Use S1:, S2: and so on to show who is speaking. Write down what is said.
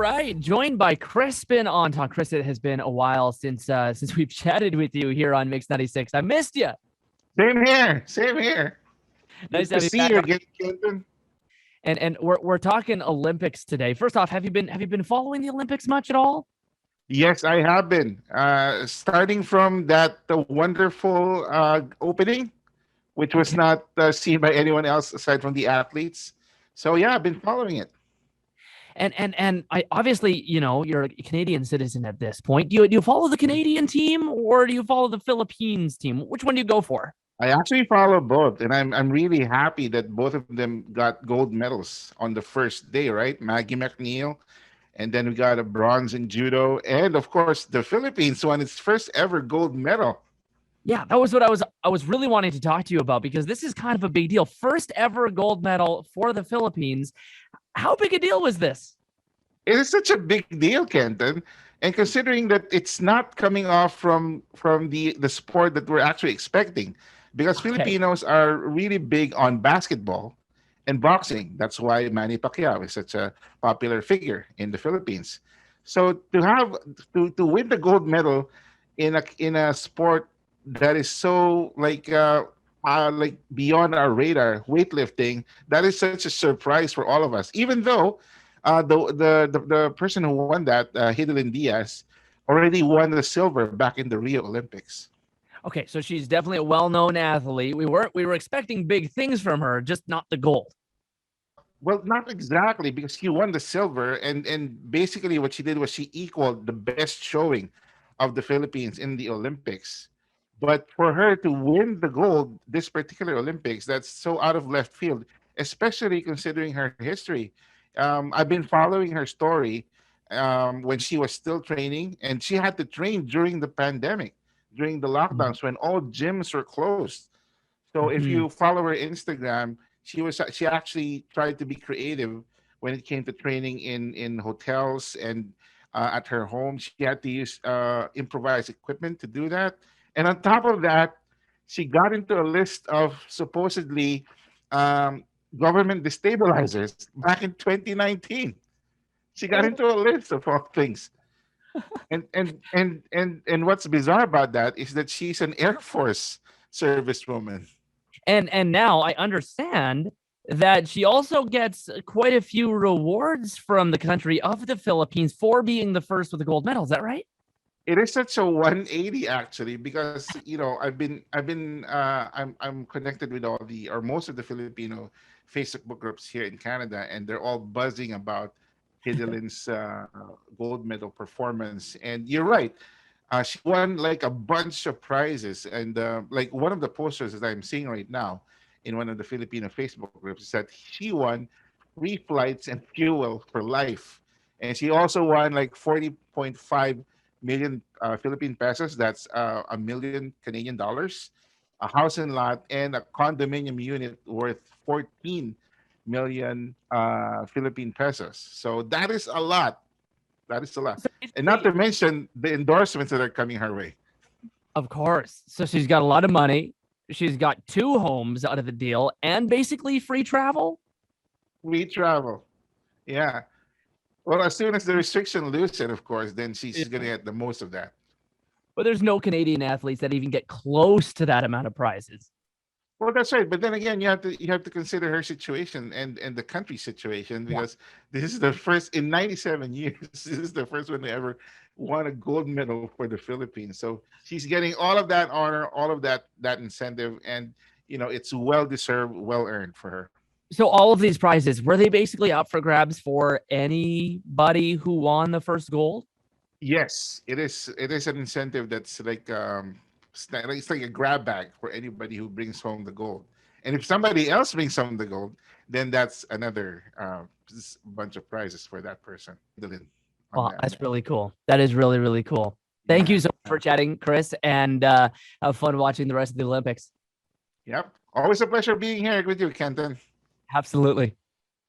S1: right, joined by Krispin Ontong. Chris, it has been a while since we've chatted with you here on Mix 96. I missed you.
S2: Same here. Same here.
S1: Nice
S2: Good
S1: to
S2: to
S1: have you
S2: see
S1: back
S2: you
S1: on.
S2: again, Clinton.
S1: And we're talking Olympics today. First off, have you been following the Olympics much at all?
S2: Yes, I have been. Starting from that wonderful opening, which was
S1: Okay.
S2: not seen by anyone else aside from the athletes. So yeah, I've been following it.
S1: And I obviously, you're a Canadian citizen at this point. Do you follow the Canadian team or do you follow the Philippines team? Which one do you go for?
S2: I actually follow both, and I'm really happy that both of them got gold medals on the first day. Right, Maggie McNeil, and then we got a bronze in judo, and of course the Philippines won its first ever gold medal.
S1: Yeah, that was what I was really wanting to talk to you about because this is kind of a big deal. First ever gold medal for the Philippines. How big a deal was this?
S2: It is such a big deal, Kenton. And considering that it's not coming off from the sport that we're actually expecting, because
S1: Okay.
S2: Filipinos are really big on basketball and boxing. That's why Manny Pacquiao is such a popular figure in the Philippines. So to win the gold medal in a sport that is so like beyond our radar, weightlifting, that is such a surprise for all of us. Even though the person who won that, Hidilyn Diaz, already won the silver back in the Rio Olympics.
S1: Okay, so she's definitely a well-known athlete. We were expecting big things from her, just not the gold.
S2: Well, not exactly because he won the silver, and basically what she did was she equaled the best showing of the Philippines in the Olympics. But for her to win the gold this particular Olympics, that's so out of left field, especially considering her history. I've been following her story when she was still training, and she had to train during the pandemic, during the lockdowns when all gyms were closed. So if
S1: Mhm.
S2: you follow her Instagram, she actually tried to be creative when it came to training in hotels and at her home. She had to use improvised equipment to do that. And on top of that, she got into a list of supposedly um, government destabilizers back in 2019. She got
S1: Oh.
S2: into a list of all things. And what's bizarre about that is that she's an Air Force servicewoman.
S1: And now I understand that she also gets quite a few rewards from the country of the Philippines for being the first with a gold medal. Is that right?
S2: It is such a 180 actually, because I'm connected with all the or most of the Filipino Facebook groups here in Canada, and they're all buzzing about Hidilyn's gold medal performance. And you're right, she won like a bunch of prizes, and like one of the posters that I'm seeing right now in one of the Filipino Facebook groups is that she won free flights and fuel for life, and she also won like 40.5 million Philippine pesos. That's $1 million Canadian, a house and lot, and a condominium unit worth 14 million Philippine pesos. So that is a lot. That is a lot.
S1: So
S2: And not
S1: basically,
S2: to mention the endorsements that are coming her way.
S1: of course. So she's got a lot of money. She's got two homes out of the deal and basically free travel.
S2: We travel. Yeah. Well, as soon as the restriction loosen, of course, then she's going to
S1: Yeah.
S2: get the most of that.
S1: But there's no Canadian athletes that even get close to that amount of prizes.
S2: Well, that's right. But then again, you have to consider her situation and the country situation,
S1: Yeah.
S2: because this is the first in 97 years. This is the first one to ever won a gold medal for the Philippines. So she's getting all of that honor, all of that incentive, and it's well deserved, well earned for her.
S1: So all of these prizes, were they basically up for grabs for anybody who won the first gold?
S2: Yes, it is. It is an incentive that's like it's like a grab bag for anybody who brings home the gold. And if somebody else brings home the gold, then that's another bunch of prizes for that person. Dylan, on
S1: Well,
S2: that.
S1: that's really cool. That is really, really cool. Thank
S2: Yeah.
S1: you so much for chatting, Chris, and have fun watching the rest of the Olympics.
S2: Yep. Always a pleasure being here with you, Kenton.
S1: Absolutely.